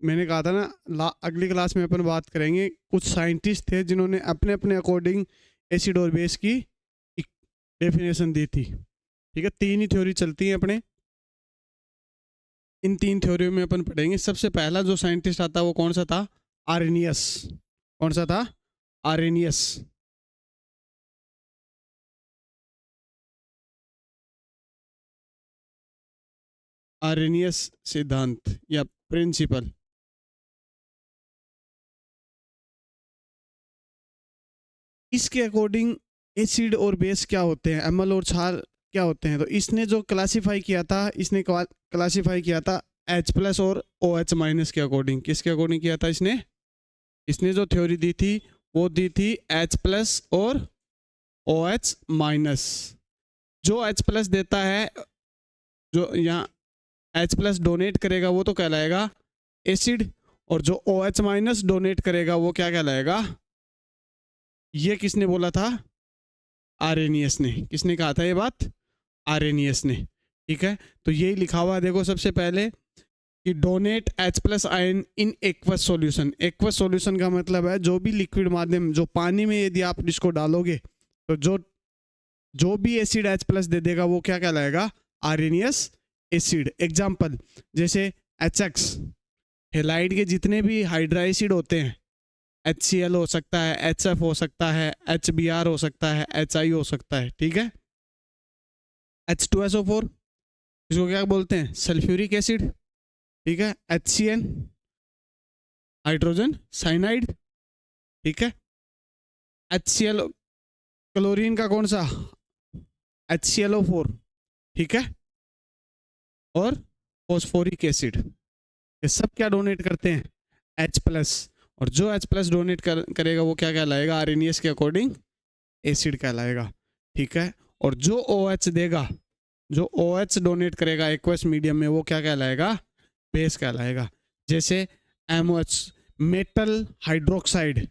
मैंने कहा था ना, अगली क्लास में अपन बात करेंगे, कुछ साइंटिस्ट थे जिन्होंने अपने अपने अकॉर्डिंग एसिड और बेस की डेफिनेशन दी थी। ठीक है, 3 ही थ्योरी चलती हैं अपने, इन 3 थ्योरियों में अपन पढ़ेंगे। सबसे पहला जो साइंटिस्ट आता वो कौन सा था? आर्रेनियस। कौन सा था? आर्रेनियस। आर्रेनियस सिद्धांत या प्रिंसिपल। इसके अकॉर्डिंग एसिड और बेस क्या होते हैं, अम्ल और क्षार क्या होते हैं, तो इसने जो क्लासिफाई किया था, इसने क्लासिफाई किया था H प्लस और OH माइनस के अकॉर्डिंग। किसके अकॉर्डिंग किया था इसने? इसने जो थ्योरी दी थी वो दी थी H प्लस और OH माइनस। जो H प्लस देता है, जो यहाँ H प्लस डोनेट करेगा वो तो कहलाएगा एसिड, और जो OH माइनस डोनेट करेगा वो क्या कहलाएगा? ये किसने बोला था? आर्रेनियस ने। किसने कहा था ये बात? आर्रेनियस ने। ठीक है, तो यही लिखा हुआ है देखो सबसे पहले कि donate H plus ion in aqueous solution. Aqueous solution का मतलब है जो भी लिक्विड माध्यम, जो पानी में यदि आप इसको डालोगे तो जो भी एसिड H प्लस दे देगा वो क्या कहलाएगा? आर्रेनियस एसिड। एग्जाम्पल जैसे HX, हेलाइड के जितने भी हाइड्राइसिड होते हैं, HCl हो सकता है, HF हो सकता है, HBr हो सकता है, HI हो सकता है। ठीक है, H2SO4 इसको क्या बोलते हैं? Sulphuric acid. ठीक है, HCN हाइड्रोजन साइनाइड। ठीक है, HCl क्लोरीन का कौन सा? HClO4। ठीक है, और फॉस्फोरिक एसिड। ये सब क्या डोनेट करते हैं? H plus. और जो H प्लस डोनेट करेगा वो क्या कहलाएगा? आर्रेनियस के अकॉर्डिंग एसिड कहलाएगा। ठीक है, और जो OH देगा, जो OH डोनेट करेगा एक्वस मीडियम में वो क्या कहलाएगा? बेस कहलाएगा। जैसे MOH, metal hydroxide.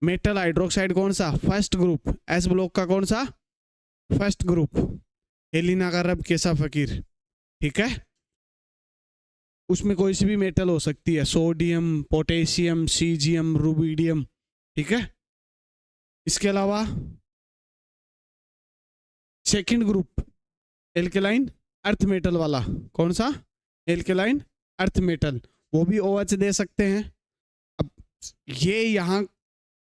Metal hydroxide कौन सा? First group. एस ब्लॉक का कौन सा? First group. हेलिना का रब कैसा फकीर। ठीक है, उसमें कोई सी भी मेटल हो सकती है, सोडियम, पोटेशियम, सीजियम, रुबिडियम। ठीक है, इसके अलावा second group alkaline earth metal वाला। कौन सा? एल्केलाइन अर्थ मेटल, वो भी OH दे सकते हैं। अब ये यहाँ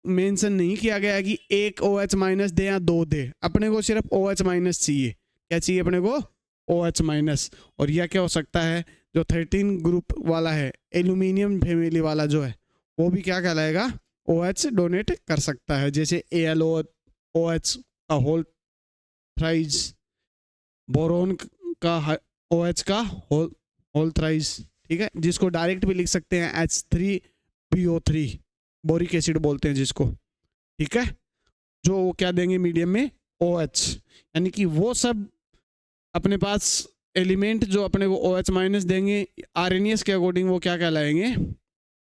मेंशन नहीं किया गया कि एक OH माइनस दे या 2 दे, अपने को सिर्फ OH माइनस चाहिए। क्या चाहिए अपने को? OH minus. और यह क्या हो सकता है? जो 13 ग्रुप वाला है, एल्यूमिनियम फैमिली वाला जो है, वो भी क्या कहलाएगा? OH डोनेट कर सकता है। जैसे AlOH का होल थ्राइज, बोरोन का OH का होल थ्राइज। ठीक है, जिसको डायरेक्ट भी लिख सकते हैं H3BO3, बोरिक एसिड बोलते हैं जिसको। ठीक है, जो क्या देंगे मीडियम में? OH। यानी कि वो सब अपने पास एलिमेंट जो अपने को OH माइनस देंगे आर्रेनियस के अकॉर्डिंग वो क्या कहलाएंगे?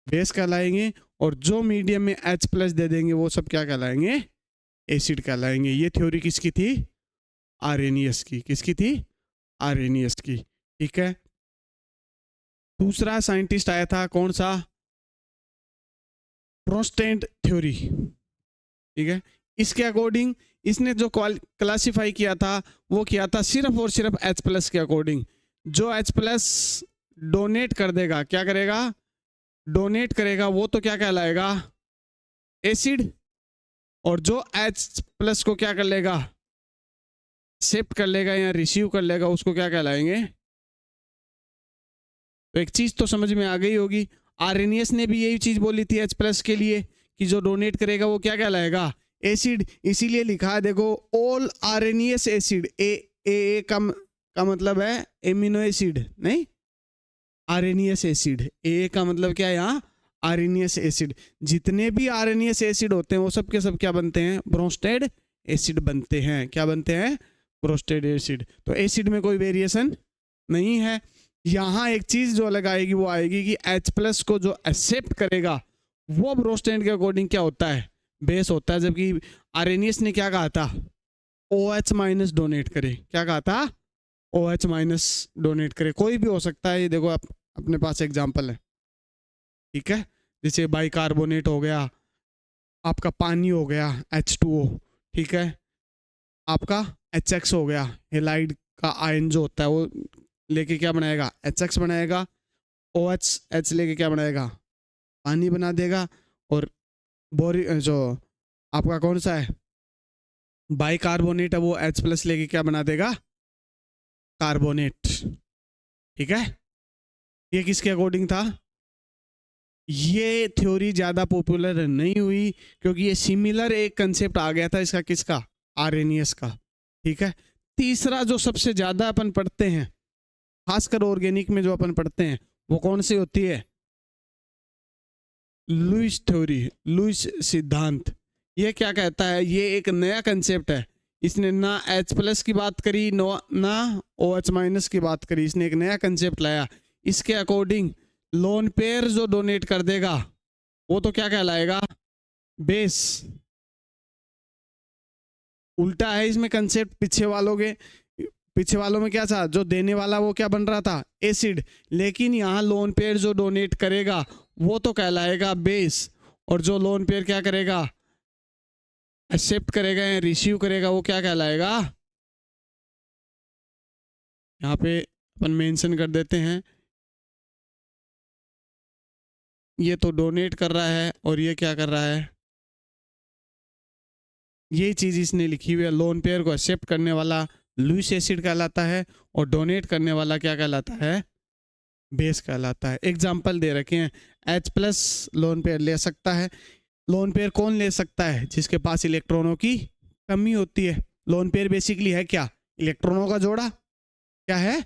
बेस कहलाएंगे। और जो मीडियम में H प्लस दे देंगे वो सब क्या कहलाएंगे? एसिड कहलाएंगे। ये थ्योरी किसकी थी? आर्रेनियस की। किसकी थी? आर्रेनियस की। ठीक है, दूसरा साइंटिस्ट आया था, कौन सा? Bronsted theory. ठीक है, इसके अकॉर्डिंग इसने जो क्लासिफाई किया था वो किया था सिर्फ और सिर्फ H प्लस के अकॉर्डिंग। जो H प्लस डोनेट कर देगा, क्या करेगा? डोनेट करेगा, वो तो क्या कहलाएगा? एसिड। और जो H प्लस को क्या कर लेगा? एक्सेप्ट कर लेगा या रिसीव कर लेगा, उसको क्या कहलाएंगे? तो एक चीज तो समझ में आ गई होगी, आर्रेनियस ने भी यही चीज बोली थी H प्लस के लिए कि जो डोनेट करेगा वो क्या कहलाएगा? एसिड। इसीलिए लिखा है देखो, ऑल आर्रेनियस एसिड। ए का मतलब है एमिनो एसिड, नहीं आर्रेनियस एसिड। ए का मतलब क्या है यहाँ? आर्रेनियस एसिड। जितने भी आर्रेनियस एसिड होते हैं वो सब के सब क्या बनते हैं? ब्रोंस्टेड एसिड बनते हैं। क्या बनते हैं? Bronsted acid. तो एसिड में कोई वेरिएशन नहीं है। यहाँ एक चीज जो अलग आएगी वो आएगी कि H प्लस को जो एक्सेप्ट करेगा वो ब्रोंस्टेड के अकॉर्डिंग क्या होता है? बेस होता है। जबकि आर्रेनियस ने क्या कहा था? OH माइनस डोनेट करे। क्या कहा था? OH माइनस डोनेट करे। कोई भी हो सकता है, ये देखो आप अपने पास एग्जाम्पल है। ठीक है, जैसे बाइकार्बोनेट हो गया, आपका पानी हो गया H2O, ठीक है, आपका HX हो गया, हेलाइड का आयन जो होता है वो लेके क्या बनाएगा, HX बनाएगा, OH लेके क्या बनाएगा, पानी बना देगा। और बोरी जो आपका कौन सा है बाइकार्बोनेट है वो H+ लेके क्या बना देगा, कार्बोनेट। ठीक है, ये किसके अकॉर्डिंग था, ये थ्योरी ज़्यादा पॉपुलर नहीं हुई क्योंकि ये सिमिलर एक कंसेप्ट आ गया था इसका, किसका, आर्रेनियस का। ठीक है, तीसरा जो सबसे ज़्यादा अपन पढ़ते हैं खासकर ऑर्गेनिक में जो अपन पढ़ते हैं वो कौन सी होती है, लुईस थ्योरी, लुईस सिद्धांत। ये क्या कहता है, ये एक नया कंसेप्ट है, इसने ना H+ की बात करी ना OH- की बात करी, इसने एक नया कंसेप्ट लाया। इसके अकॉर्डिंग लोन पेयर जो डोनेट कर देगा वो तो क्या कहलाएगा, बेस। उल्टा है इसमें कंसेप्ट पीछे वालों में क्या था, जो देने वाला वो क्या बन रहा था, एसिड, लेकिन यहाँ लोन पेयर जो डोनेट करेगा वो तो कहलाएगा बेस, और जो लोन पेयर क्या करेगा, एक्सेप्ट करेगा या रिसीव करेगा वो क्या कहलाएगा, यहाँ पे अपन मेंशन कर देते हैं, ये तो डोनेट कर रहा है और ये क्या कर रहा है, ये चीज इसने लिखी हुई है, लोन पेयर को एक्सेप्ट करने वाला लुईस एसिड कहलाता है और डोनेट करने वाला क्या कहलाता है, बेस कहलाता है। एग्जाम्पल दे रखे हैं, H+ लोन पेयर ले सकता है। लोन पेयर कौन ले सकता है, जिसके पास इलेक्ट्रॉनों की कमी होती है। लोन पेयर बेसिकली है क्या, इलेक्ट्रॉनों का जोड़ा, क्या है,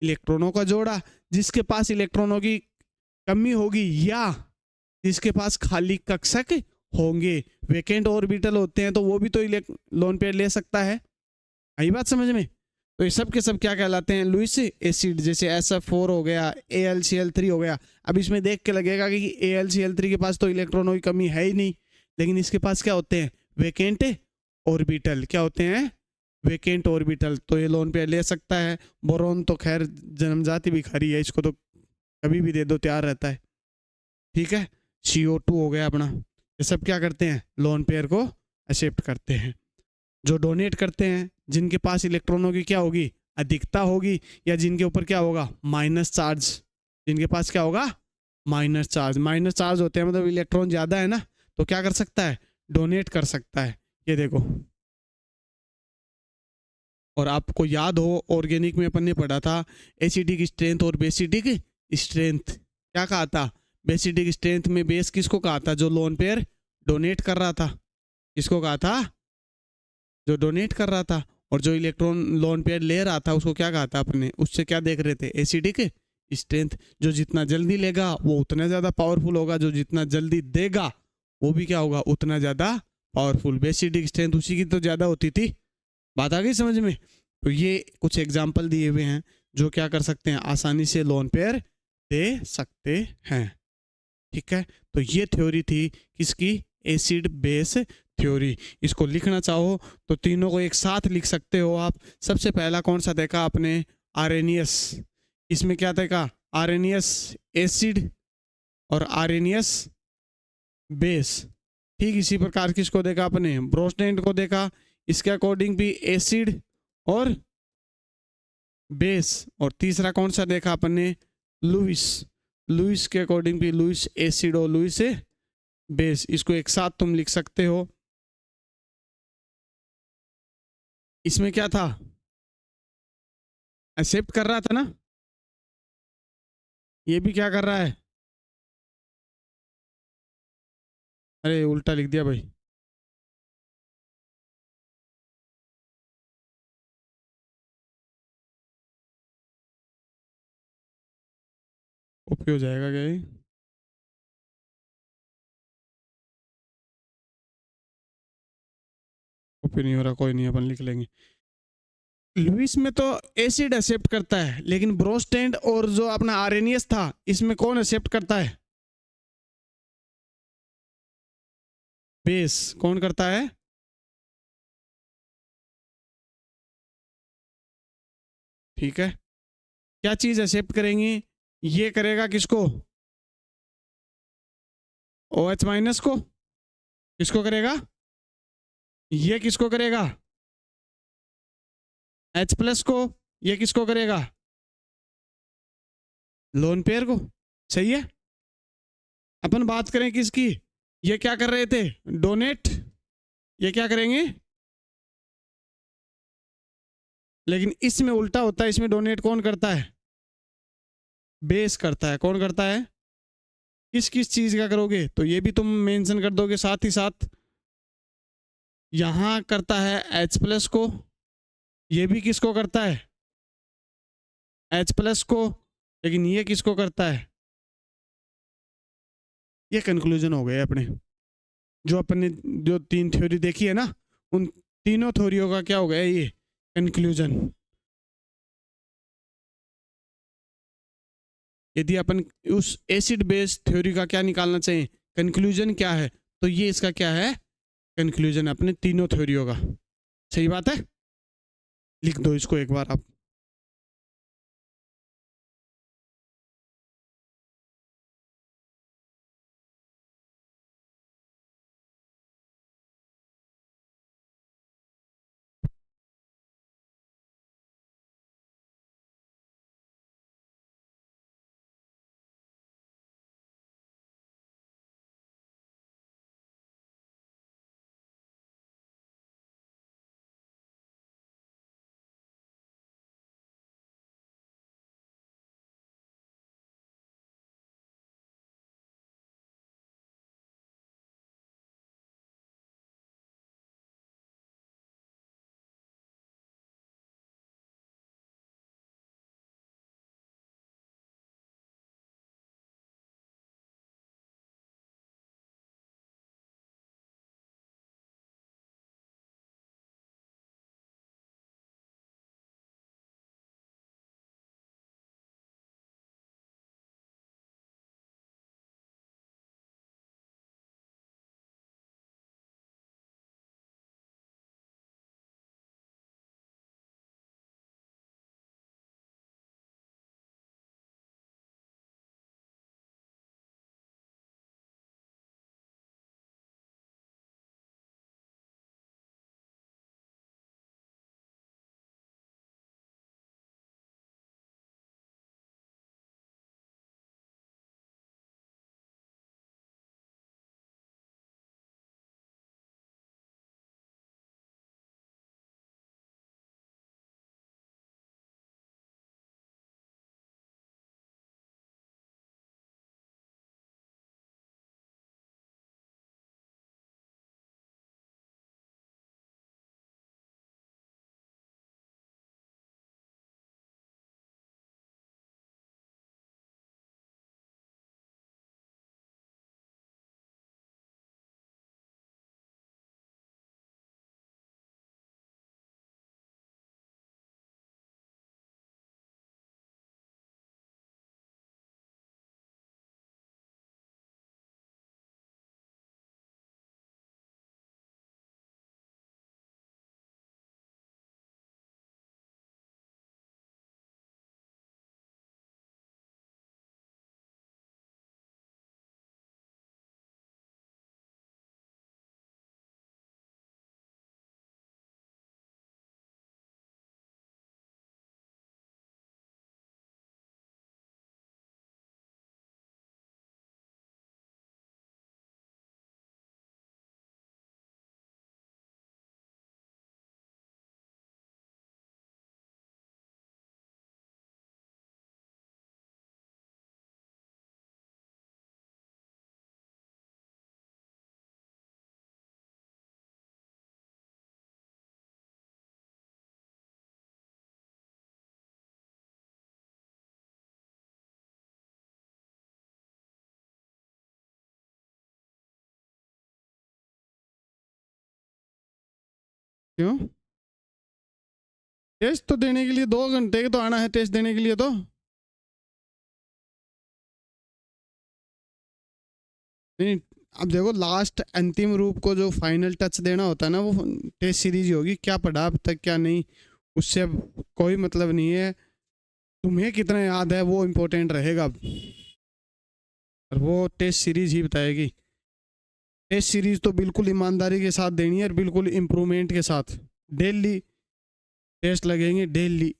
इलेक्ट्रॉनों का जोड़ा, जिसके पास इलेक्ट्रॉनों की कमी होगी या जिसके पास खाली कक्षक होंगे, वेकेंट ऑर्बिटल होते हैं तो वो भी तो लोन पेयर ले सकता है। आई बात समझ में। तो ये सब के सब क्या कहलाते हैं, लुईस एसिड। जैसे SF4 हो गया, AlCl3 हो गया। अब इसमें देख के लगेगा कि AlCl3 के पास तो इलेक्ट्रॉनों की कमी है ही नहीं, लेकिन इसके पास क्या होते हैं, वेकेंट ऑर्बिटल। क्या होते हैं, वेकेंट ऑर्बिटल, तो ये लोन पेयर ले सकता है। बोरॉन तो खैर जन्मजाति भिखारी है, इसको तो कभी भी दे दो तैयार रहता है। ठीक है, CO2 हो गया अपना, ये सब क्या करते हैं, लोन पेयर को एक्सेप्ट करते हैं। जो डोनेट करते हैं, जिनके पास इलेक्ट्रॉनों की क्या होगी, अधिकता होगी, या जिनके ऊपर क्या होगा, माइनस चार्ज, जिनके पास क्या होगा, माइनस चार्ज। माइनस चार्ज होते हैं मतलब इलेक्ट्रॉन ज़्यादा है ना, तो क्या कर सकता है, डोनेट कर सकता है। ये देखो, और आपको याद हो ऑर्गेनिक में अपन ने पढ़ा था एसिडिक स्ट्रेंथ और बेसिडिक स्ट्रेंथ। क्या कहा था, बेसिडिक स्ट्रेंथ में बेस किसको कहा था, जो लोन पेयर डोनेट कर रहा था, किसको कहा था, जो डोनेट कर रहा था। और जो इलेक्ट्रॉन लोन पेयर ले रहा था उसको क्या कहा था अपने, उससे क्या देख रहे थे, एसिडिक स्ट्रेंथ। जो जितना जल्दी लेगा वो उतना ज़्यादा पावरफुल होगा, जो जितना जल्दी देगा वो भी क्या होगा, उतना ज़्यादा पावरफुल। बेसिडिक स्ट्रेंथ उसी की तो ज़्यादा होती थी। बात आ गई समझ में। तो ये कुछ एग्जाम्पल दिए हुए हैं जो क्या कर सकते हैं, आसानी से लोन पेयर दे सकते हैं। ठीक है, तो ये थ्योरी थी किसकी, एसिड बेस थ्योरी। इसको लिखना चाहो तो तीनों को एक साथ लिख सकते हो आप। सबसे पहला कौन सा देखा आपने, आर्रेनियस। इसमें क्या देखा, आर्रेनियस एसिड और आर्रेनियस बेस। ठीक इसी प्रकार किसको देखा आपने, ब्रोस्टेंट को देखा, इसके अकॉर्डिंग भी एसिड और बेस। और तीसरा कौन सा देखा आपने, लुईस। लुईस के अकॉर्डिंग भी लुईस एसिड और लुईस बेस। इसको एक साथ तुम लिख सकते हो। इसमें क्या था, एक्सेप्ट कर रहा था ना, ये भी क्या कर रहा है, अरे उल्टा लिख दिया भाई, कॉपी हो जाएगा क्या ये, कॉपी नहीं हो रहा, कोई नहीं अपन लिख लेंगे। लुईस में तो एसिड एक्सेप्ट करता है, लेकिन ब्रोस्टेंट और जो अपना आर्रेनियस था इसमें कौन एक्सेप्ट करता है, बेस। कौन करता है, ठीक है। क्या चीज एक्सेप्ट करेंगी, ये करेगा किसको, ओ एच माइनस को किसको करेगा, ये किसको करेगा, एच प्लस को, ये किसको करेगा, लोन पेयर को। सही है। अपन बात करें किसकी, ये क्या कर रहे थे, डोनेट, ये क्या करेंगे, लेकिन इसमें उल्टा होता है, इसमें डोनेट कौन करता है, बेस करता है। कौन करता है, किस किस चीज का करोगे, तो ये भी तुम मेंशन कर दोगे। साथ ही साथ यहां करता है एच प्लस को, ये भी किसको करता है, एच प्लस को, लेकिन ये किसको करता है। ये कंक्लूजन हो गए अपने, जो अपन ने जो 3 थ्योरी देखी है ना, उन तीनों थ्योरियों का क्या हो गया, ये कंक्लूजन। यदि अपन उस एसिड बेस थ्योरी का क्या निकालना चाहिए, कंक्लूजन क्या है, तो ये इसका क्या है, कंक्लूजन अपने तीनों थ्योरियों का। सही बात है। लिख दो इसको एक बार आप। क्यों, टेस्ट तो देने के लिए 2 घंटे तो आना है, टेस्ट देने के लिए तो नहीं। अब देखो लास्ट अंतिम रूप को जो फाइनल टच देना होता है ना, वो टेस्ट सीरीज ही होगी। क्या पढ़ा अब तक क्या नहीं, उससे अब कोई मतलब नहीं है। तुम्हें कितना याद है वो इम्पोर्टेंट रहेगा, और वो टेस्ट सीरीज ही बताएगी। टेस्ट सीरीज तो बिल्कुल ईमानदारी के साथ देनी है और बिल्कुल इम्प्रूवमेंट के साथ। डेली टेस्ट लगेंगे, डेली।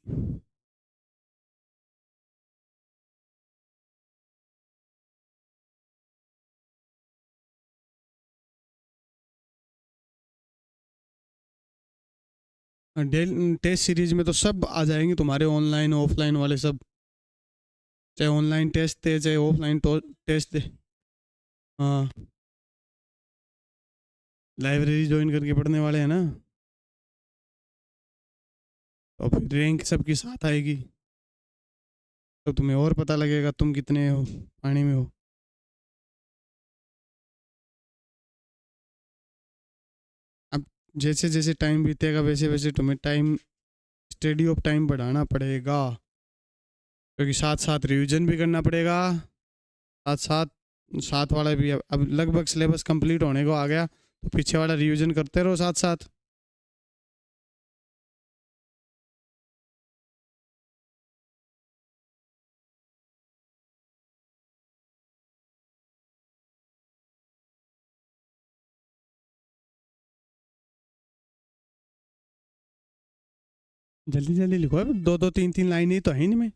डेली टेस्ट सीरीज में तो सब आ जाएंगे तुम्हारे, ऑनलाइन ऑफलाइन वाले सब। चाहे ऑनलाइन टेस्ट दे, चाहे ऑफलाइन टेस्ट दे। हाँ, लाइब्रेरी ज्वाइन करके पढ़ने वाले हैं ना, तो फिर रैंक सबकी साथ आएगी, तो तुम्हें और पता लगेगा तुम कितने हो, पानी में हो। अब जैसे जैसे टाइम बीतेगा वैसे वैसे तुम्हें टाइम, स्टडी ऑफ टाइम बढ़ाना पड़ेगा, क्योंकि साथ साथ रिवीजन भी करना पड़ेगा। साथ साथ साथ वाला भी, अब लगभग सिलेबस कंप्लीट होने को आ गया, तो पीछे वाला रिवीजन करते रहो साथ साथ। जल्दी जल्दी लिखो, अब दो दो तीन तीन लाइन ही तो है इनमें।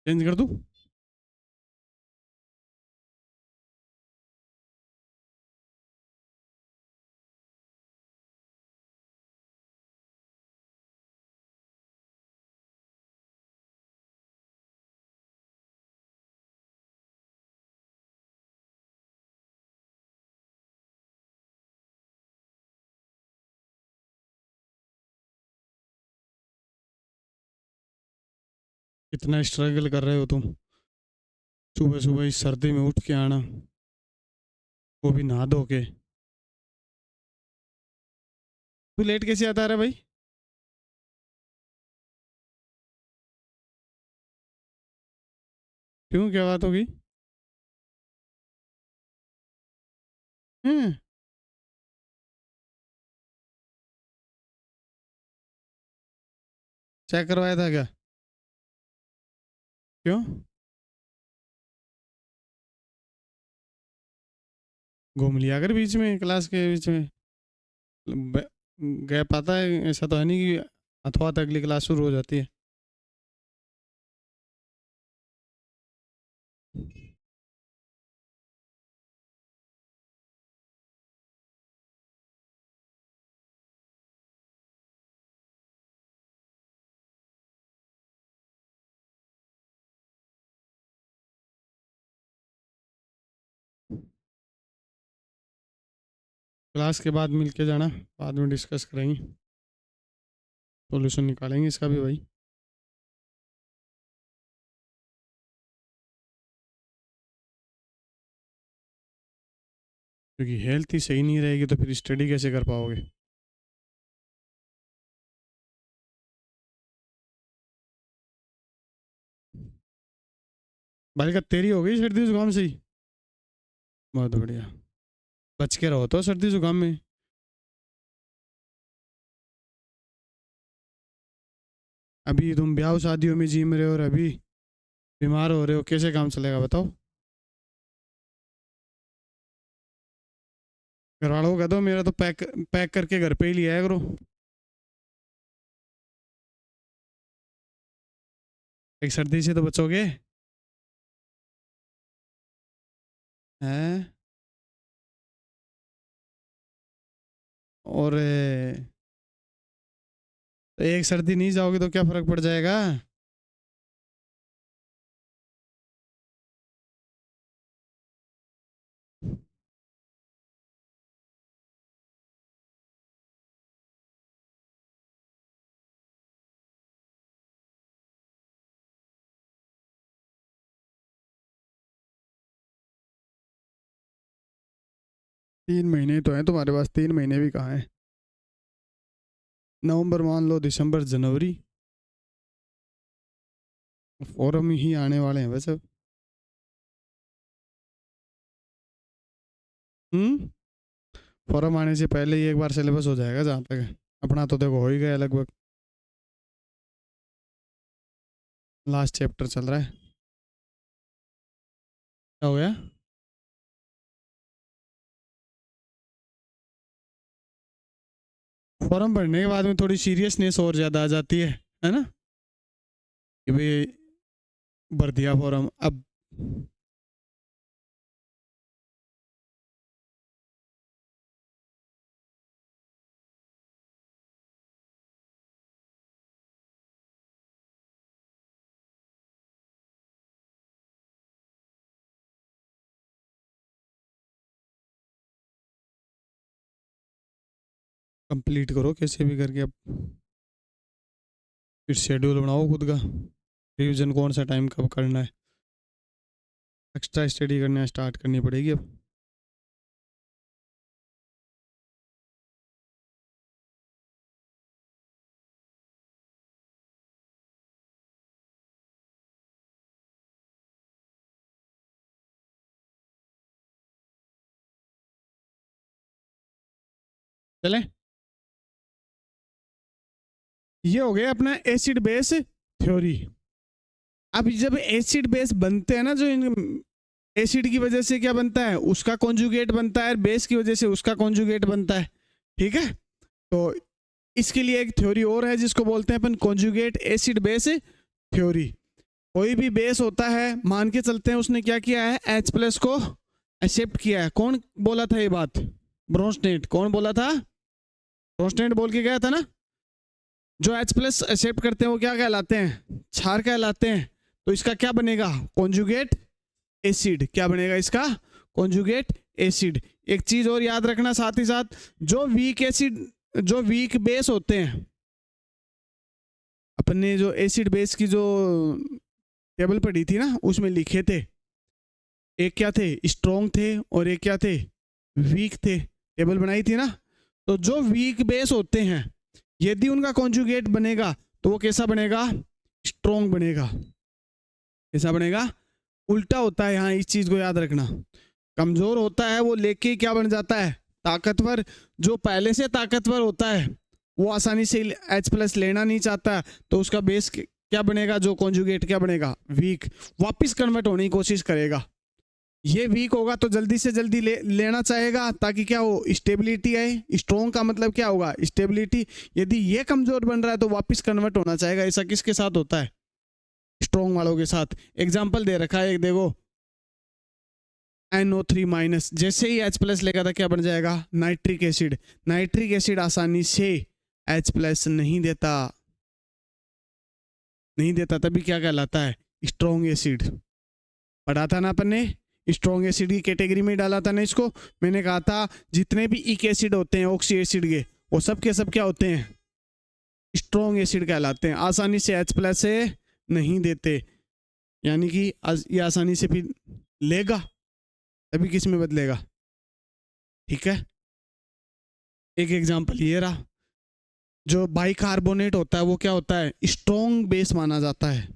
चेंज कर दूँ? कितना स्ट्रगल कर रहे हो तुम, सुबह सुबह इस सर्दी में उठ के आना, वो भी नहा धो के। तू लेट कैसे आता रहा भाई? क्यों, क्या बात होगी? हैं? चेक करवाया था क्या? क्यों? घूम लिया कर बीच में, क्लास के बीच में। गैप आता है, ऐसा तो है नहीं कि अथवा तक अगली क्लास शुरू हो जाती है। क्लास के बाद मिल के जाना, बाद में डिस्कस करेंगे, सॉल्यूशन निकालेंगे इसका भी भाई। क्योंकि हेल्थ ही सही नहीं रहेगी तो फिर स्टडी कैसे कर पाओगे? बालिका तेरी हो गई सर्दी जुकाम से ही? बहुत बढ़िया, बच के रहो तो सर्दी जुकाम में। अभी तुम ब्याह शादियों में जी रहे हो और अभी बीमार हो रहे हो, कैसे काम चलेगा बताओ? घर वालों को कह दो मेरा तो पैक पैक करके घर पे ही लिया है करो। एक सर्दी से तो बचोगे। हैं? और एक सर्दी नहीं जाओगे तो क्या फर्क पड़ जाएगा? 3 महीने तो हैं तुम्हारे पास, 3 महीने भी कहाँ है? नवंबर मान लो, दिसंबर, जनवरी, फॉर्म ही आने वाले हैं वैसे। फॉर्म आने से पहले ही एक बार सिलेबस हो जाएगा जहाँ तक अपना, तो देखो हो ही गया लगभग। लास्ट चैप्टर चल रहा है। क्या हो गया? फॉर्म भरने के बाद में थोड़ी सीरियसनेस और ज़्यादा आ जाती है ना, कि भाई भर दिया फॉर्म अब। कंप्लीट करो कैसे भी करके अब, फिर शेड्यूल बनाओ खुद का, रिवीजन कौन सा टाइम कब करना है, एक्स्ट्रा स्टडी करना स्टार्ट करनी पड़ेगी अब। चलें, ये हो गया अपना एसिड बेस थ्योरी। अब जब एसिड बेस बनते हैं ना, जो एसिड की वजह से क्या बनता है, उसका कॉन्जुगेट बनता है, बेस की वजह से उसका कॉन्जुगेट बनता है। ठीक है, तो इसके लिए एक थ्योरी और है जिसको बोलते हैं अपन कॉन्जुगेट एसिड बेस थ्योरी। कोई भी बेस होता है, मान के चलते हैं उसने क्या किया है, H+ को एक्सेप्ट किया है। कौन बोला था ये बात? ब्रोंस्टेड। कौन बोला था? ब्रोंस्टेड बोल के गया था ना। जो H+ एक्सेप्ट करते हैं वो क्या कहलाते हैं? क्षार कहलाते हैं। तो इसका क्या बनेगा? Conjugate acid. क्या बनेगा इसका? Conjugate acid. एक चीज और याद रखना साथ ही साथ, जो वीक एसिड, जो वीक बेस होते हैं, अपन ने जो एसिड बेस की जो टेबल पढ़ी थी ना, उसमें लिखे थे, एक क्या थे, स्ट्रॉन्ग थे, और एक क्या थे, वीक थे। टेबल बनाई थी ना। तो जो वीक बेस होते हैं, यदि उनका कॉन्जुगेट बनेगा तो वो कैसा बनेगा? स्ट्रॉन्ग बनेगा। कैसा बनेगा? उल्टा होता है यहाँ, इस चीज को याद रखना। कमजोर होता है वो लेके क्या बन जाता है? ताकतवर। जो पहले से ताकतवर होता है वो आसानी से H+ लेना नहीं चाहता, तो उसका बेस क्या बनेगा? जो कॉन्जुगेट क्या बनेगा? वीक। वापिस कन्वर्ट होने की कोशिश करेगा। ये वीक होगा तो जल्दी से जल्दी लेना चाहेगा, ताकि क्या हो, स्टेबिलिटी आए। स्ट्रॉन्ग का मतलब क्या होगा? स्टेबिलिटी। यदि ये कमजोर बन रहा है तो वापिस कन्वर्ट होना चाहेगा। ऐसा किसके साथ होता है? स्ट्रॉन्ग वालों के साथ। एग्जाम्पल दे रखा है एक, देखो, NO3-। जैसे ही H+ लेगा था क्या बन जाएगा? Nitric acid. नाइट्रिक एसिड आसानी से H+ नहीं देता, नहीं देता, तभी क्या कहलाता है? Strong acid. पढ़ा था ना अपन ने, स्ट्रॉन्ग एसिड की कैटेगरी में डाला था ना इसको। मैंने कहा था जितने भी इक एसिड होते हैं ऑक्सी एसिड के, वो सब के सब क्या होते हैं? स्ट्रॉन्ग एसिड कहलाते हैं। आसानी से H+ से नहीं देते, यानी कि ये आसानी से फिर लेगा, तभी किस में बदलेगा। ठीक है, एक एग्जांपल ये रहा। जो बाइकार्बोनेट होता है वो क्या होता है? स्ट्रॉन्ग बेस माना जाता है।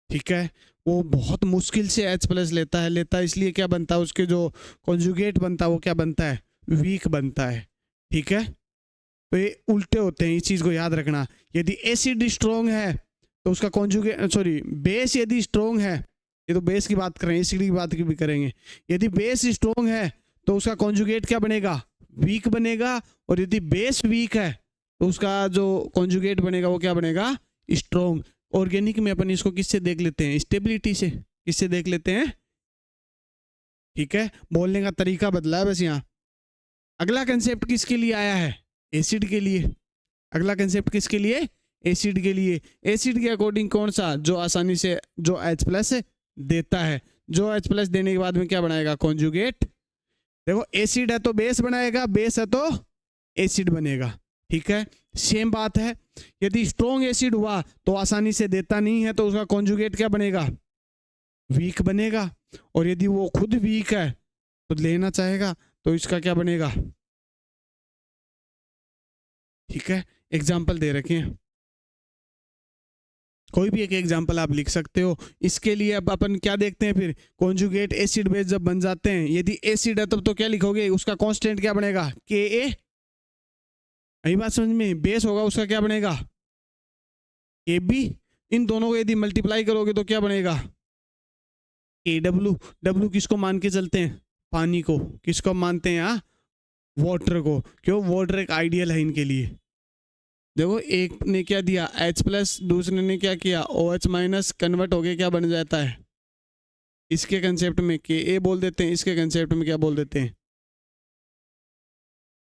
ठीक है, वो बहुत मुश्किल से H+ लेता है इसलिए क्या बनता है, उसके जो कॉन्जुगेट बनता है वो क्या बनता है? वीक बनता है। ठीक है, तो ये उल्टे होते हैं, इस चीज को याद रखना। यदि एसिड स्ट्रॉन्ग है तो उसका कॉन्जुगेट, सॉरी, बेस यदि स्ट्रॉन्ग है, ये तो बेस की बात करें, एसिड की बात की भी करेंगे। यदि बेस स्ट्रॉन्ग है तो उसका कॉन्जुगेट क्या बनेगा? वीक बनेगा। और यदि बेस वीक है तो उसका जो कॉन्जुगेट बनेगा वो क्या बनेगा? स्ट्रॉन्ग। ऑर्गेनिक में अपन इसको किससे देख लेते हैं? स्टेबिलिटी से। किससे देख लेते हैं? ठीक है, बोलने का तरीका बदला है बस यहाँ। अगला कंसेप्ट किसके लिए आया है? एसिड के लिए। अगला कंसेप्ट किसके लिए? एसिड के लिए। एसिड के अकॉर्डिंग कौन सा? जो आसानी से जो H+ देता है, जो H+ देने के बाद में क्या बनाएगा? कॉन्जुगेट। देखो एसिड है तो बेस बनाएगा, बेस है तो एसिड बनेगा, ठीक है। सेम बात है, यदि स्ट्रॉन्ग एसिड हुआ तो आसानी से देता नहीं है तो उसका कॉन्जुगेट क्या बनेगा? वीक बनेगा। और यदि वो खुद वीक है तो लेना चाहेगा तो इसका क्या बनेगा? ठीक है, एग्जाम्पल दे रखे हैं, कोई भी एक एग्जाम्पल आप लिख सकते हो। इसके लिए अब अपन क्या देखते हैं फिर? कॉन्जुगेट एसिड बेस जब बन जाते हैं, यदि एसिड है तब तो क्या लिखोगे? उसका कांस्टेंट क्या बनेगा? Ka। यही बात समझ में? बेस होगा उसका क्या बनेगा? Kb। इन दोनों को यदि मल्टीप्लाई करोगे तो क्या बनेगा? Kw। W किसको मान के चलते हैं? पानी को। किसको मानते हैं यहाँ? वाटर को। क्यों? वाटर एक आइडियल है इनके लिए। देखो एक ने क्या दिया? H+, दूसरे ने क्या किया? OH- कन्वर्ट हो गया क्या बन जाता है? इसके कंसेप्ट में Ka बोल देते हैं, इसके कंसेप्ट में क्या बोल देते हैं?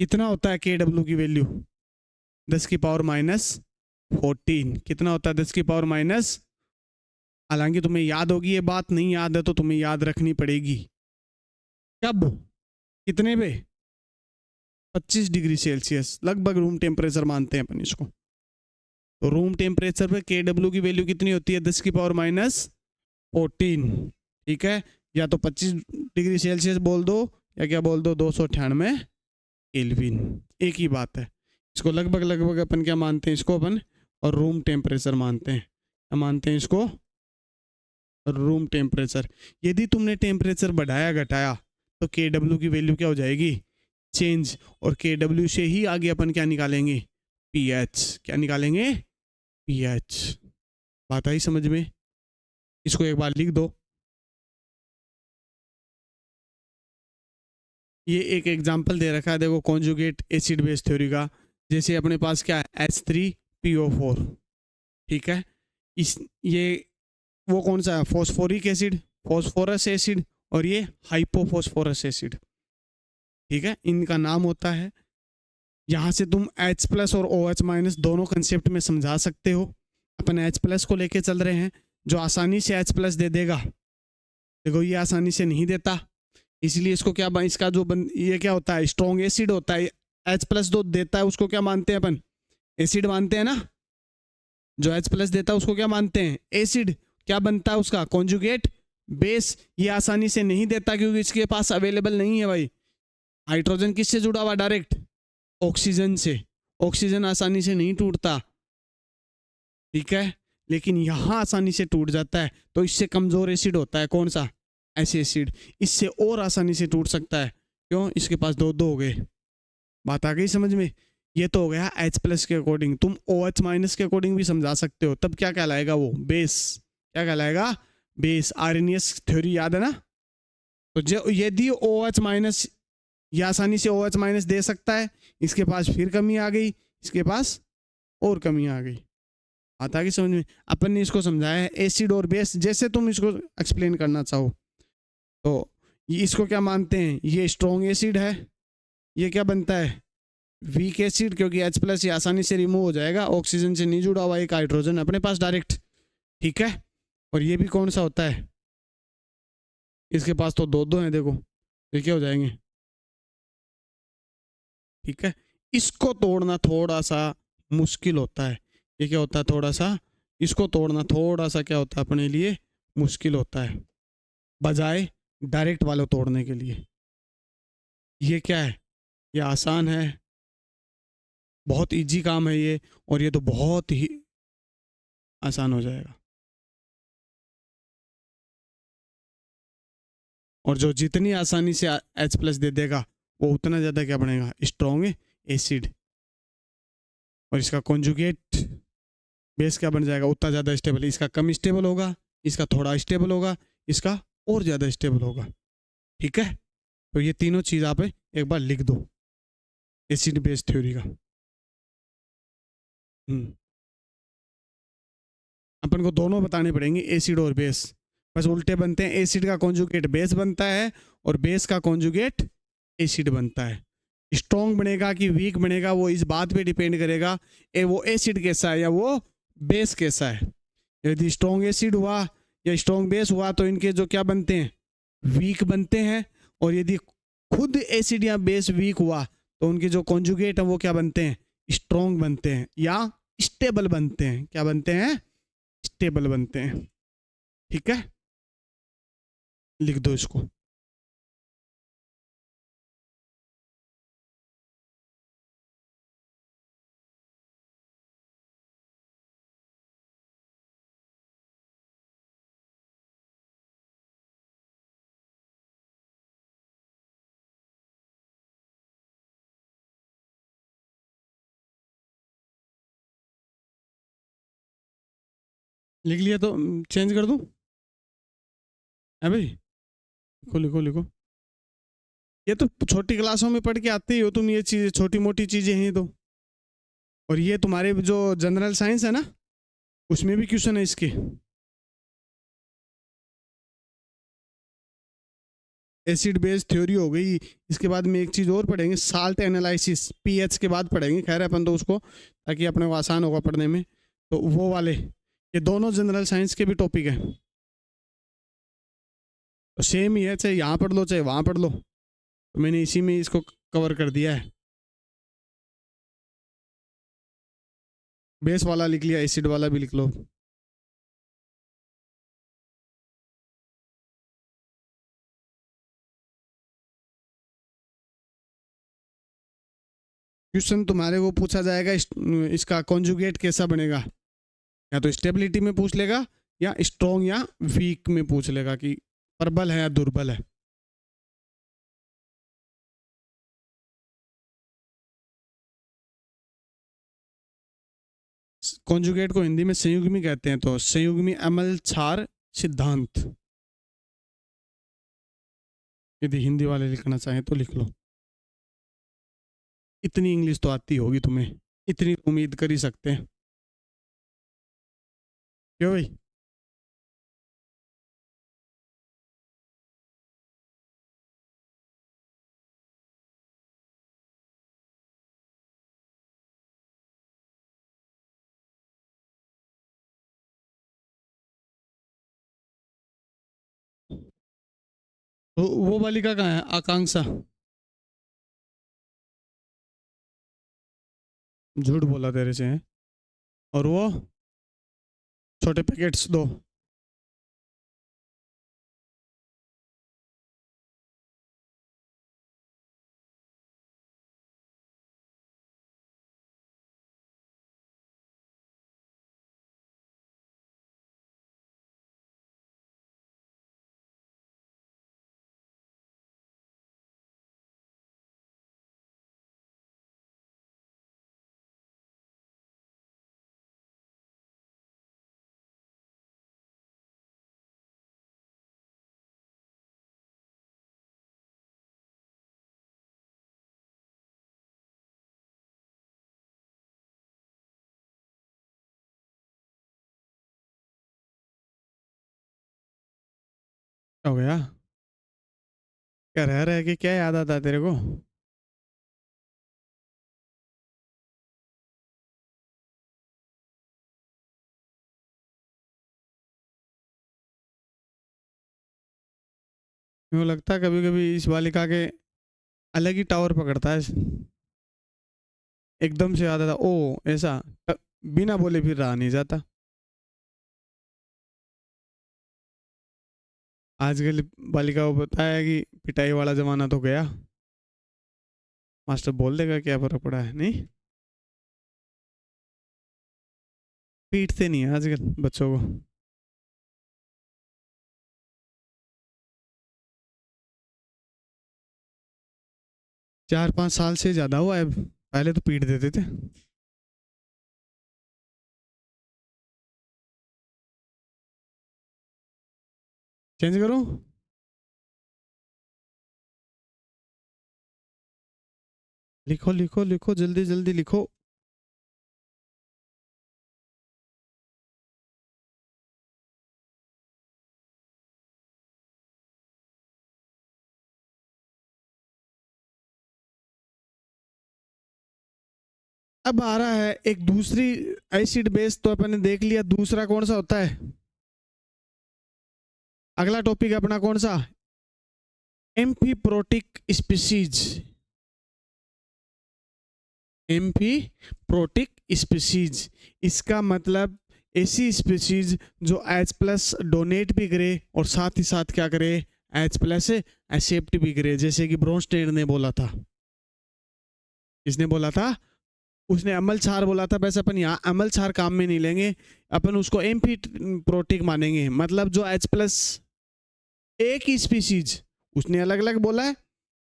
कितना होता है Kw की वैल्यू? 10⁻⁻14। कितना होता है? 10⁻⁻। हालांकि तुम्हें याद होगी ये बात, नहीं याद है तो तुम्हें याद रखनी पड़ेगी। कब? कितने पे? 25 डिग्री सेल्सियस, लगभग रूम टेम्परेचर मानते हैं अपन इसको। तो रूम टेम्परेचर पे Kw की वैल्यू कितनी होती है? 10⁻14। ठीक है, या तो 25 डिग्री सेल्सियस बोल दो या क्या बोल दो? 298 केल्विन, एक ही बात है। इसको लगभग लगभग अपन क्या मानते हैं? इसको अपन और रूम टेम्परेचर मानते हैं। क्या मानते हैं इसको? Room temperature. यदि तुमने टेम्परेचर बढ़ाया घटाया तो Kw की वैल्यू क्या हो जाएगी? चेंज। और Kw से ही आगे अपन क्या निकालेंगे? pH। क्या निकालेंगे? pH। बात आई समझ में? इसको एक बार लिख दो। ये एक एग्जांपल दे रखा है, देखो कॉन्जुगेट एसिड बेस थ्योरी का। जैसे अपने पास क्या है? H3PO4, ठीक है। ये वो कौन सा है? फॉस्फोरिक एसिड, फॉस्फोरस एसिड, और ये हाइपोफॉस्फोरस एसिड, ठीक है। इनका नाम होता है। यहाँ से तुम H+ और OH- दोनों कंसेप्ट में समझा सकते हो। अपन H+ को लेके चल रहे हैं, जो आसानी से H+ दे देगा। देखो ये आसानी से नहीं देता, इसलिए इसको क्या इसका जो ये क्या होता है? स्ट्रॉन्ग एसिड होता है। H+ जो देता है उसको क्या मानते हैं अपन? एसिड मानते हैं ना। जो H+ देता है उसको क्या मानते हैं? एसिड। क्या बनता है उसका? Conjugate base. ये आसानी से नहीं देता क्योंकि इसके पास अवेलेबल नहीं है भाई। हाइड्रोजन किससे जुड़ा हुआ? डायरेक्ट ऑक्सीजन से। ऑक्सीजन आसानी से नहीं टूटता, ठीक है, लेकिन यहां आसानी से टूट जाता है। तो इससे कमजोर एसिड होता है कौन सा? एसिड। इससे और आसानी से टूट सकता है। क्यों? इसके पास दो दो हो गए। बात आ गई समझ में? ये तो हो गया H+ के अकॉर्डिंग। तुम OH- के अकॉर्डिंग भी समझा सकते हो, तब क्या कहलाएगा वो? बेस। क्या कहलाएगा? बेस। आर्हेनियस थ्योरी याद है ना? तो जो यदि OH- ये आसानी से OH- दे सकता है, इसके पास फिर कमी आ गई, इसके पास और कमी आ गई। आता कि समझ में? अपन ने इसको समझाया है एसिड और बेस, जैसे तुम इसको एक्सप्लेन करना चाहो। तो ये इसको क्या मानते हैं? ये स्ट्रॉन्ग एसिड है। ये क्या बनता है? वीक एसिड, क्योंकि H+ ये आसानी से रिमूव हो जाएगा, ऑक्सीजन से नहीं जुड़ा हुआ, एक हाइड्रोजन अपने पास डायरेक्ट, ठीक है। और ये भी कौन सा होता है? इसके पास तो दो दो हैं, देखो ये क्या हो जाएंगे, ठीक है। इसको तोड़ना थोड़ा सा मुश्किल होता है। ये क्या होता है? थोड़ा सा इसको तोड़ना थोड़ा सा क्या होता है अपने लिए? मुश्किल होता है, बजाय डायरेक्ट वाले तोड़ने के लिए। ये क्या है? ये आसान है, बहुत इजी काम है ये, और ये तो बहुत ही आसान हो जाएगा। और जो जितनी आसानी से H+ दे देगा वो उतना ज़्यादा क्या बनेगा? Strong acid. और इसका कॉन्जुगेट बेस क्या बन जाएगा? उतना ज़्यादा स्टेबल। इसका कम स्टेबल होगा, इसका थोड़ा स्टेबल होगा, इसका और ज़्यादा स्टेबल होगा, ठीक है। तो ये तीनों चीज़ आप एक बार लिख दो एसिड बेस थ्योरी का। अपन को दोनों बताने पड़ेंगे, एसिड और बेस। बस उल्टे बनते हैं, एसिड का कॉन्जुगेट बेस बनता है और बेस का कॉन्जुगेट एसिड बनता है। स्ट्रॉन्ग बनेगा कि वीक बनेगा वो इस बात पे डिपेंड करेगा वो एसिड कैसा है या वो बेस कैसा है। यदि स्ट्रॉन्ग एसिड हुआ या स्ट्रॉन्ग बेस हुआ तो इनके जो क्या बनते हैं, वीक बनते हैं। और यदि खुद एसिड या बेस वीक हुआ तो उनके जो कॉन्जुगेट हैं वो क्या बनते हैं, स्ट्रॉन्ग बनते हैं या स्टेबल बनते हैं। क्या बनते हैं, स्टेबल बनते हैं। ठीक है, लिख दो इसको। लिख लिया तो चेंज कर दूं है भाई? लिखो लिखो लिखो। ये तो छोटी क्लासों में पढ़ के आते ही हो तुम, ये चीजें छोटी मोटी चीजें हैं तो। और ये तुम्हारे जो जनरल साइंस है ना उसमें भी क्वेश्चन है इसके। एसिड बेस थ्योरी हो गई। इसके बाद में एक चीज़ और पढ़ेंगे, साल्ट एनालिसिस, पीएच के बाद पढ़ेंगे। खैर अपन तो उसको ताकि अपने को आसान होगा पढ़ने में, तो वो वाले ये दोनों जनरल साइंस के भी टॉपिक हैं। तो सेम ही है, चाहे यहाँ पढ़ लो चाहे वहाँ पढ़ लो, तो मैंने इसी में इसको कवर कर दिया है। बेस वाला लिख लिया, एसिड वाला भी लिख लो। क्वेश्चन तुम्हारे को पूछा जाएगा इसका कॉन्जुगेट कैसा बनेगा, या तो स्टेबिलिटी में पूछ लेगा या स्ट्रॉन्ग या वीक में पूछ लेगा कि प्रबल है या दुर्बल है। कॉन्जुगेट को हिंदी में संयुग्मी कहते हैं, तो संयुग्मी अमल क्षार सिद्धांत, यदि हिंदी वाले लिखना चाहें तो लिख लो। इतनी इंग्लिश तो आती होगी तुम्हें, इतनी उम्मीद कर ही सकते हैं। क्यों भाई? तो वो बालिका कहाँ है, आकांक्षा? झूठ बोला तेरे से है। और वो छोटे पैकेट्स दो। हो गया? क्या रह रहा है कि क्या याद आता है तेरे को? मेरे को लगता है कभी कभी इस बालिका के अलग ही टावर पकड़ता है। एकदम से याद आता, ओ ऐसा, बिना बोले फिर रहा नहीं जाता। आजकल बालिका को पता है कि पिटाई वाला जमाना तो गया, मास्टर बोल देगा क्या फर्क पड़ा है, नहीं पीटते नहीं है आजकल बच्चों को। 4-5 साल से ज़्यादा हुआ है, पहले तो पीट देते थे। चेंज करो। लिखो लिखो लिखो, जल्दी जल्दी लिखो। अब आ रहा है एक दूसरी एसिड बेस, तो अपन ने देख लिया। दूसरा कौन सा होता है, अगला टॉपिक अपना कौन सा, एम्फीप्रोटिक स्पीसीज। एम्फीप्रोटिक स्पीसीज, इसका मतलब ऐसी स्पीसीज जो H+ डोनेट भी करे और साथ ही साथ क्या करे, H+ एक्सेप्ट भी करे। जैसे कि ब्रोंस्टेड ने बोला था, किसने बोला था, उसने अमल क्षार बोला था। वैसे अपन यहाँ अमल क्षार काम में नहीं लेंगे, अपन उसको एम्फीप्रोटिक मानेंगे। मतलब जो H+ एक ही स्पीसीज, उसने अलग अलग बोला है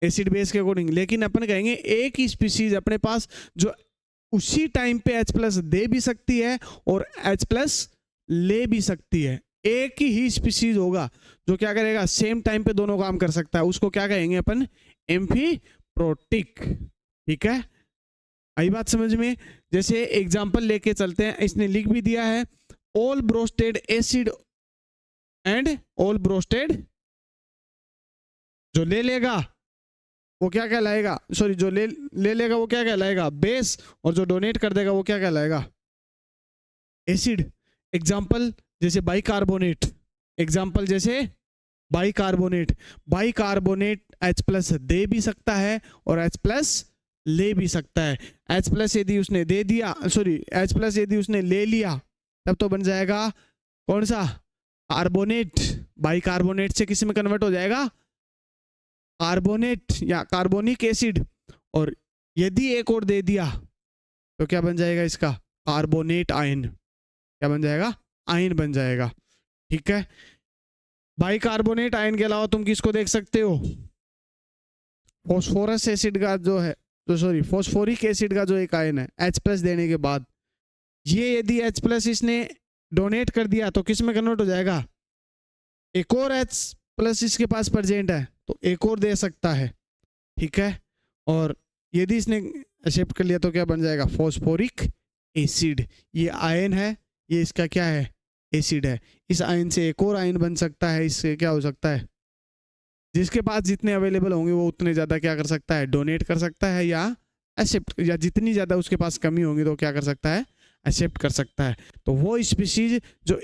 एसिड बेस के अकॉर्डिंग, लेकिन अपन कहेंगे एक ही स्पीसीज अपने पास जो उसी टाइम पे H+ दे भी सकती है और H+ ले भी सकती है। एक ही स्पीसीज होगा जो क्या करेगा, सेम टाइम पे दोनों काम कर सकता है, उसको क्या कहेंगे अपन, एम्फीप्रोटिक। ठीक है, आई बात समझ में। जैसे एग्जांपल लेके चलते हैं, इसने लिख भी दिया है, all Bronsted acid and all Bronsted, जो ले लेगा वो क्या कहलाएगा, सॉरी जो ले लेगा वो क्या कहलाएगा, बेस, और जो डोनेट कर देगा वो क्या कहलाएगा, एसिड। एग्जांपल जैसे बाइकार्बोनेट, एग्जांपल जैसे बाइकार्बोनेट। बाइकार्बोनेट H+ दे भी सकता है और H+ ले भी सकता है। H+ यदि उसने दे दिया, सॉरी H+ यदि उसने ले लिया, तब तो बन जाएगा कौन सा, कार्बोनेट। बाइकार्बोनेट से किस में कन्वर्ट हो जाएगा, कार्बोनेट या कार्बोनिक एसिड। और यदि एक और दे दिया तो क्या बन जाएगा इसका, कार्बोनेट आयन। क्या बन जाएगा, आयन बन जाएगा। ठीक है, बाइकार्बोनेट आयन के अलावा तुम किसको देख सकते हो, फॉस्फोरस एसिड का जो है, तो सॉरी फॉस्फोरिक एसिड का जो एक आयन है H+ देने के बाद, ये यदि H+ इसने डोनेट कर दिया तो किस में कन्वर्ट हो जाएगा, एक और H+ इसके पास प्रेजेंट है तो एक और दे सकता है। ठीक है, और यदि इसने एक्सेप्ट कर लिया तो क्या बन जाएगा, फॉस्फोरिक एसिड। ये आयन है, ये इसका क्या है, एसिड है। इस आयन से एक और आयन बन सकता है, इससे क्या हो सकता है, जिसके पास जितने अवेलेबल होंगे वो उतने ज़्यादा क्या कर सकता है, डोनेट कर सकता है या एक्सेप्ट, या जितनी ज़्यादा उसके पास कमी होगी तो क्या कर सकता है, एक्सेप्ट कर सकता है। तो वो स्पीसीज जो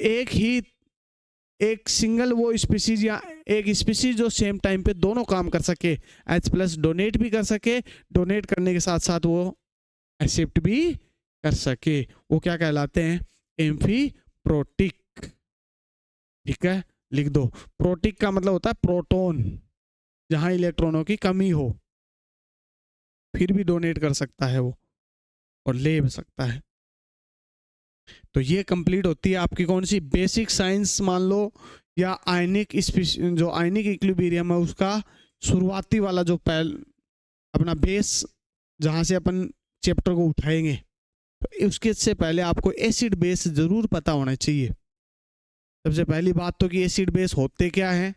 एक सिंगल वो स्पीसीज या एक स्पीसीज जो सेम टाइम पे दोनों काम कर सके, H+ डोनेट भी कर सके, डोनेट करने के साथ साथ वो एक्सेप्ट भी कर सके, वो क्या कहलाते हैं, एम्फीप्रोटिक। ठीक है, लिख दो। प्रोटिक का मतलब होता है प्रोटॉन, जहां इलेक्ट्रॉनों की कमी हो फिर भी डोनेट कर सकता है वो और ले भी सकता है। तो ये कंप्लीट होती है आपकी कौन सी, बेसिक साइंस मान लो, या आयनिक जो आयनिक इक्विलिब्रियम है उसका शुरुआती वाला जो अपना बेस, जहां से अपन चैप्टर को उठाएंगे। तो उसके से पहले आपको एसिड बेस जरूर पता होना चाहिए। सबसे पहली बात तो कि एसिड बेस होते क्या है,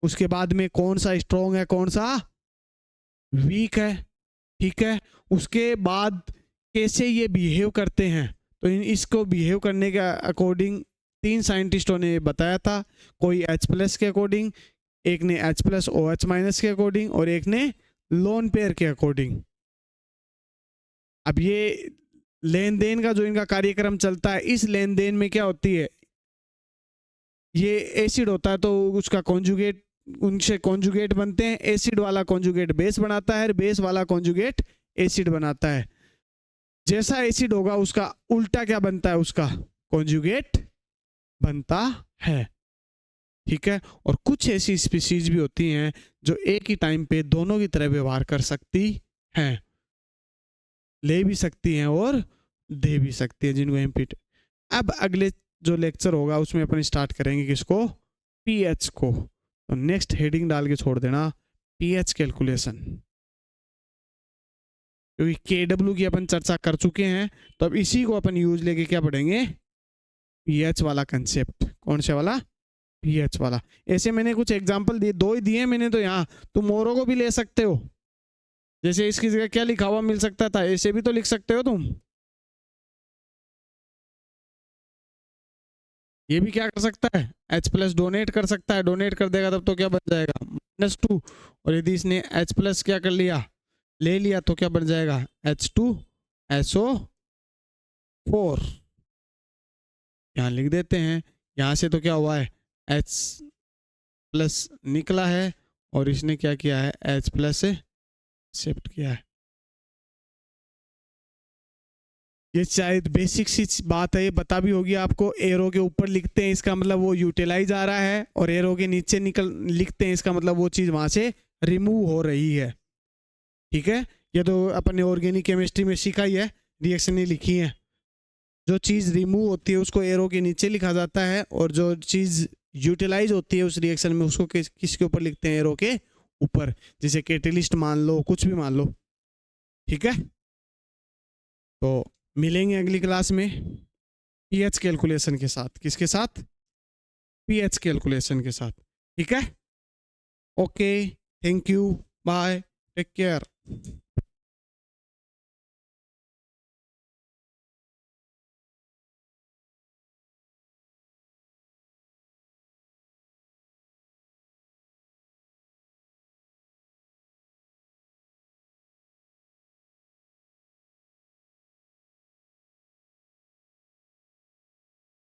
उसके बाद में कौन सा स्ट्रॉन्ग है कौन सा वीक है। ठीक है, उसके बाद कैसे ये बिहेव करते हैं, तो इसको बिहेव करने के अकॉर्डिंग 3 साइंटिस्टों ने बताया था। कोई H+ के अकॉर्डिंग, एक ने H+ OH- के अकॉर्डिंग, और एक ने लोन पेयर के अकॉर्डिंग। अब ये लेन देन का जो इनका कार्यक्रम चलता है, इस लेन देन में क्या होती है, ये एसिड होता है तो उसका कॉन्जुगेट, उनसे कॉन्जुगेट बनते हैं। एसिड वाला कॉन्जुगेट बेस बनाता है, बेस वाला कॉन्जुगेट एसिड बनाता है। जैसा एसिड होगा उसका उल्टा क्या बनता है, उसका कॉन्जुगेट बनता है। ठीक है, और कुछ ऐसी स्पीसीज भी होती हैं जो एक ही टाइम पे दोनों की तरह व्यवहार कर सकती हैं, ले भी सकती हैं और दे भी सकती है, जिनको एम्पीट। अब अगले जो लेक्चर होगा उसमें अपन स्टार्ट करेंगे किसको, पीएच को। तो नेक्स्ट हेडिंग डाल के छोड़ देना पीएच कैलकुलेशन, क्योंकि केडब्ल्यू की अपन चर्चा कर चुके हैं। तो अब इसी को अपन यूज लेके क्या पढ़ेंगे, पीएच वाला कंसेप्ट। कौन से वाला, पीएच वाला। ऐसे मैंने कुछ एग्जांपल दिए, 2 ही दिए मैंने, तो यहाँ तुम औरों को भी ले सकते हो। जैसे इसकी जगह क्या लिखा हुआ मिल सकता था, ऐसे भी तो लिख सकते हो तुम। ये भी क्या कर सकता है, H+ डोनेट कर सकता है, डोनेट कर देगा तब तो क्या बन जाएगा, -2। और यदि इसने H+ क्या कर लिया, ले लिया, तो क्या बन जाएगा, H2SO 4 यहाँ लिख देते हैं। यहाँ से तो क्या हुआ है, H प्लस निकला है और इसने क्या किया है, H प्लस से शिफ्ट किया है। ये शायद बेसिक सी बात है, ये बता भी होगी आपको। एरो के ऊपर लिखते हैं इसका मतलब वो यूटिलाइज आ रहा है, और एरो के नीचे लिखते हैं इसका मतलब वो चीज़ वहाँ से रिमूव हो रही है। ठीक है, ये तो अपने ऑर्गेनिक केमिस्ट्री में सीखा ही है, रिएक्शनें लिखी हैं। जो चीज़ रिमूव होती है उसको एरो के नीचे लिखा जाता है, और जो चीज़ यूटिलाइज होती है उस रिएक्शन में उसको किसके ऊपर लिखते हैं, एरो के ऊपर। जैसे कैटेलिस्ट मान लो, कुछ भी मान लो। ठीक है, तो मिलेंगे अगली क्लास में पीएच कैलकुलेशन के साथ। किसके साथ, पीएच कैलकुलेशन के साथ। ठीक है, okay, thank you, bye, take care.